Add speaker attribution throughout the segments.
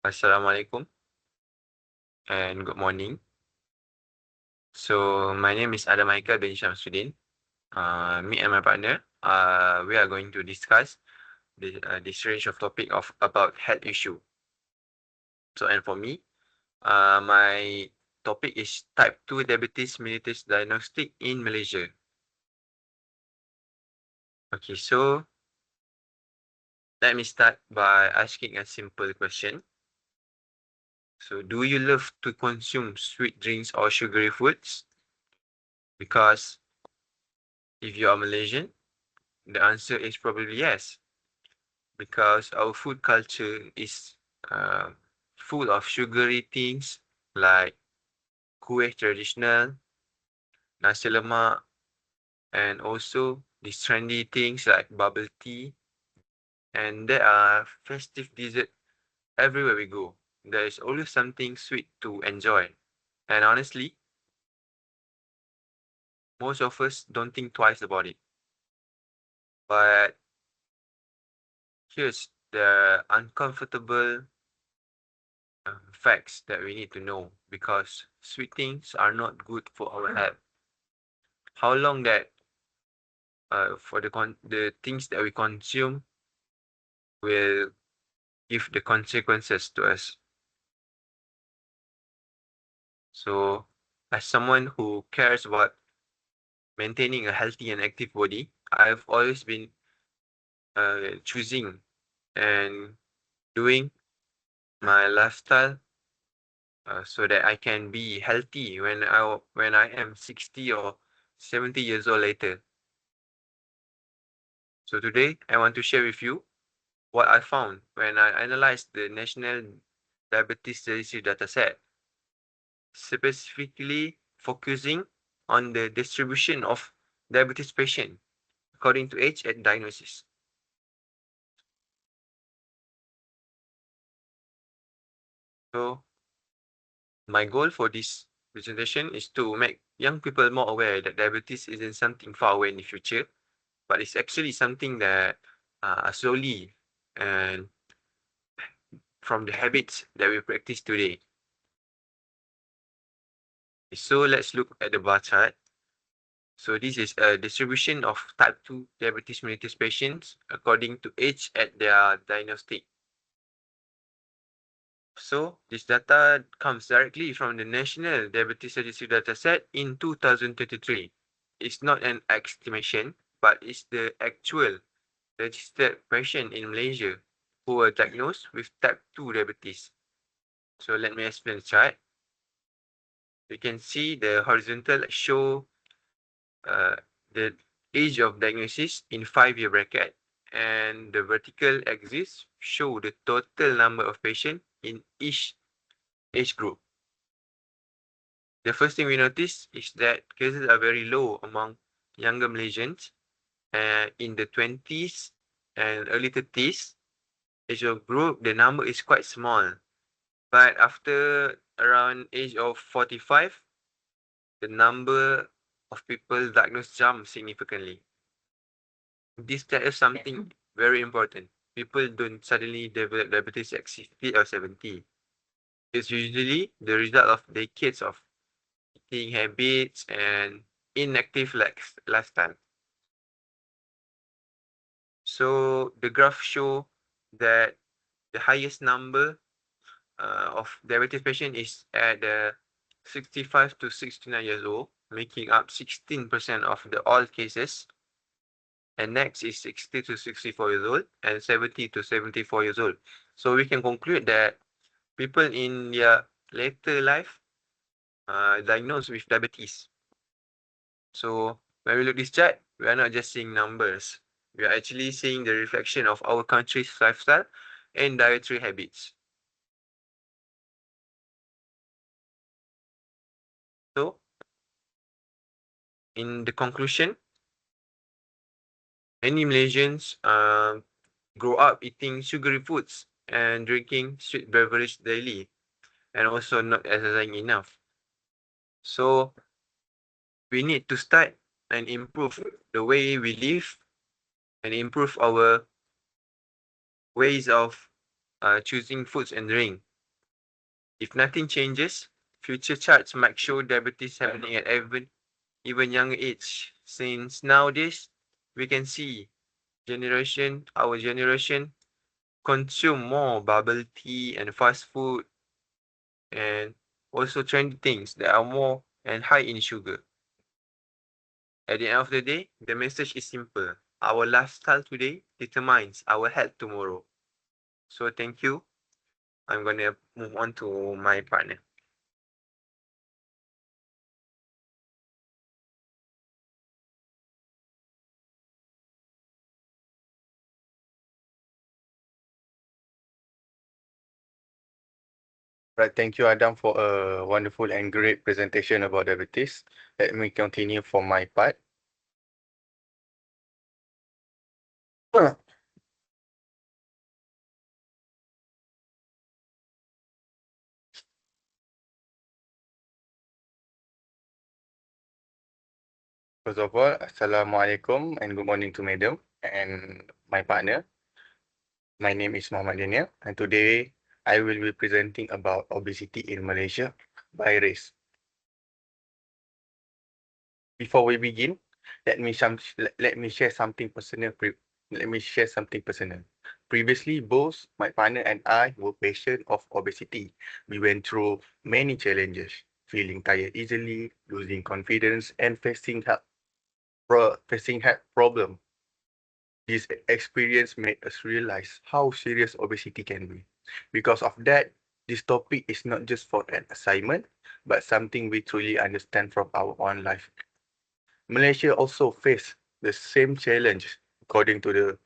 Speaker 1: Assalamualaikum and good morning. So my name is Adam Haikal bin Shamsuddin. Me and my partner, we are going to discuss this range of topic about health issue. So and for me, my topic is type 2 diabetes mellitus diagnostic in Malaysia. Okay, so let me start by asking a simple question. So do you love to consume sweet drinks or sugary foods? Because if you are Malaysian, the answer is probably yes, because our food culture is uh, full of sugary things like kuih traditional, nasi lemak, and also these trendy things like bubble tea. And there are festive dessert everywhere we go. There is always something sweet to enjoy. And honestly, most of us don't think twice about it. But here's the uncomfortable facts that we need to know, because sweet things are not good for our health. How long that for the things that we consume will give the consequences to us. So as someone who cares about maintaining a healthy and active body, I've always been choosing and doing my lifestyle so that I can be healthy when I am 60 or 70 years old later. So today I want to share with you what I found when I analyzed the National Diabetes Statistic dataset, specifically focusing on the distribution of diabetes patient according to age at diagnosis. So my goal for this presentation is to make young people more aware that diabetes isn't something far away in the future, but it's actually something that slowly and from the habits that we practice today. So let's look at the bar chart. So this is a distribution of type 2 diabetes mellitus patients according to age at their diagnostic. So this data comes directly from the National Diabetes Statistic Dataset in 2023. It's not an estimation, but it's the actual registered patient in Malaysia who were diagnosed with type 2 diabetes. So let me explain the chart. You can see the horizontal show the age of diagnosis in 5-year bracket, and the vertical axis show the total number of patients in each age group. The first thing we notice is that cases are very low among younger Malaysians in the 20s and early 30s. Age of group, the number is quite small. But after around age of 45, the number of people diagnosed jumps significantly. This tells us something very important. People don't suddenly develop diabetes at 60 or 70. It's usually the result of decades of eating habits and inactive lifestyle. So the graph show that the highest number of diabetes patient is at the 65 to 69 years old, making up 16% of the all cases. And next is 60 to 64 years old and 70 to 74 years old. So we can conclude that people in their later life diagnosed with diabetes. So when we look this chart, we are not just seeing numbers. We are actually seeing the reflection of our country's lifestyle and dietary habits. So in the conclusion, many Malaysians grow up eating sugary foods and drinking sweet beverage daily, and also not exercising enough. So we need to start and improve the way we live and improve our ways of choosing foods and drink. If nothing changes, future charts might show diabetes happening at even younger age. Since nowadays, we can see our generation consume more bubble tea and fast food and also trendy things that are more and high in sugar. At the end of the day, the message is simple. Our lifestyle today determines our health tomorrow. So thank you. I'm gonna move on to my partner.
Speaker 2: Right, thank you, Adam, for a wonderful and great presentation about diabetes. Let me continue for my part. First of all, Assalamualaikum and good morning to Madam and my partner. My name is Muhammad Danial, and today I will be presenting about obesity in Malaysia by race. Before we begin, let me share something personal. Previously, both my partner and I were patients of obesity. We went through many challenges, feeling tired easily, losing confidence, and facing health problem. This experience made us realize how serious obesity can be. Because of that, this topic is not just for an assignment, but something we truly understand from our own life. Malaysia also faced the same challenge. According to the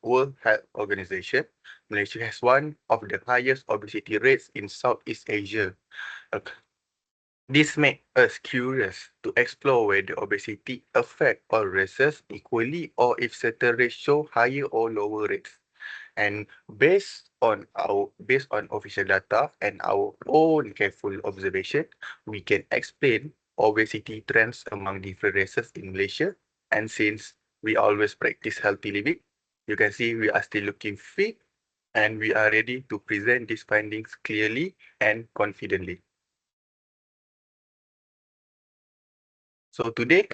Speaker 2: World Health Organization, Malaysia has one of the highest obesity rates in Southeast Asia. Uh, This makes us curious to explore whether obesity affects all races equally or if certain races show higher or lower rates. And based on official data and our own careful observation, we can explain obesity trends among different races in Malaysia. And since we always practice healthy living, you can see we are still looking fit and we are ready to present these findings clearly and confidently. So today,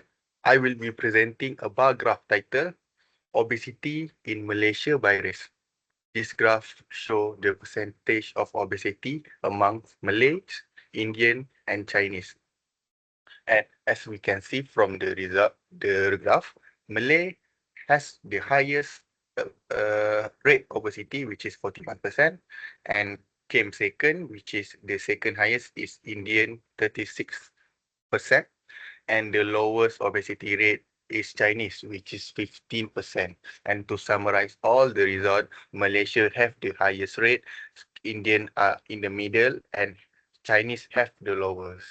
Speaker 2: I will be presenting a bar graph titled Obesity in Malaysia by Race. This graph shows the percentage of obesity amongst Malays, Indian, and Chinese. And as we can see from the graph, Malay has the highest rate obesity, which is 41%, and came second, which is the second highest is Indian, 36%, and the lowest obesity rate is Chinese, which is 15%. And to summarize all the results, Malaysia have the highest rate, Indian are in the middle, and Chinese have the lowest.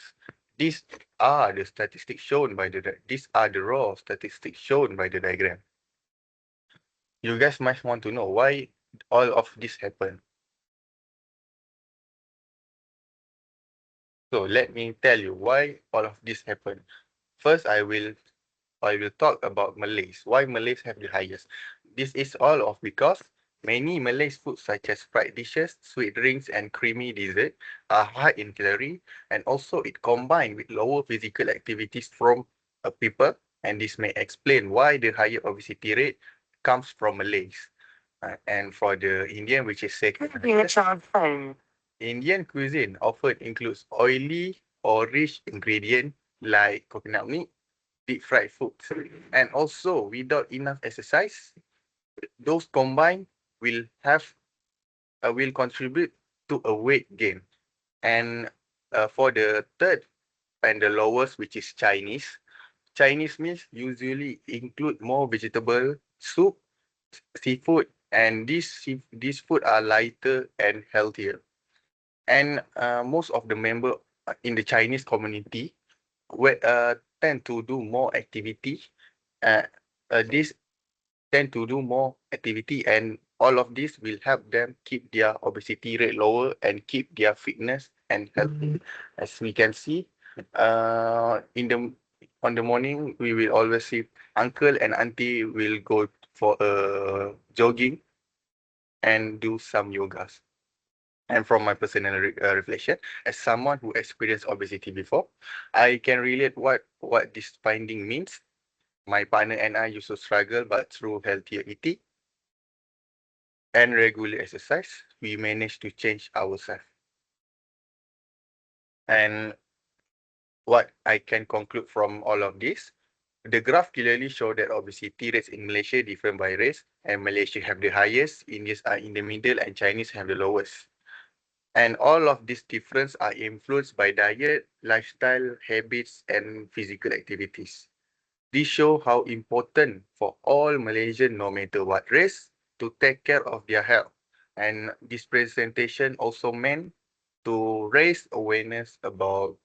Speaker 2: These are the statistics shown by these are the raw statistics shown by the diagram. You guys might want to know why all of this happened. So let me tell you why all of this happened. First, I will talk about Malays. Why Malays have the highest? This is all of because many Malays foods such as fried dishes, sweet drinks, and creamy dessert are high in calorie, and also it combined with lower physical activities from people, and this may explain why the higher obesity rate comes from Malays. And for the Indian, which is second, Indian cuisine often includes oily or rich ingredient like coconut milk, deep fried foods. And also, without enough exercise, those combined will contribute to a weight gain. And for the third and the lowest, which is Chinese meals usually include more vegetable, soup, seafood, and these food are lighter and healthier. And most of the member in the Chinese community tend to do more activity. Uh, this tend to do more activity, and all of this will help them keep their obesity rate lower and keep their fitness and healthy. As we can see, in the on the morning we will always see uncle and auntie will go for a jogging and do some yogas. And from my personal reflection, as someone who experienced obesity before, I can relate what this finding means. My partner and I used to struggle, but through healthier eating and regular exercise, we managed to change ourselves. And what I can conclude from all of this, the graph clearly show that obesity rates in Malaysia different by race, and Malaysia have the highest, Indians are in the middle, and Chinese have the lowest. And all of these differences are influenced by diet, lifestyle, habits, and physical activities. This show how important for all Malaysian, no matter what race, to take care of their health. And this presentation also meant to raise awareness about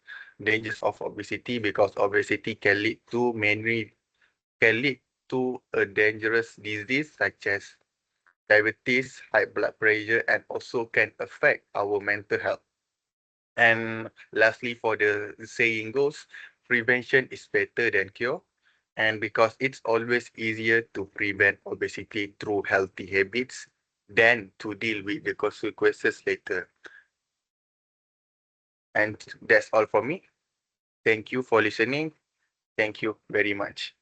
Speaker 2: dangers of obesity, because obesity can lead to a dangerous disease such as diabetes, high blood pressure, and also can affect our mental health. And lastly, for the saying goes, prevention is better than cure. And because it's always easier to prevent obesity through healthy habits than to deal with the consequences later. And that's all for me. Thank you for listening. Thank you very much.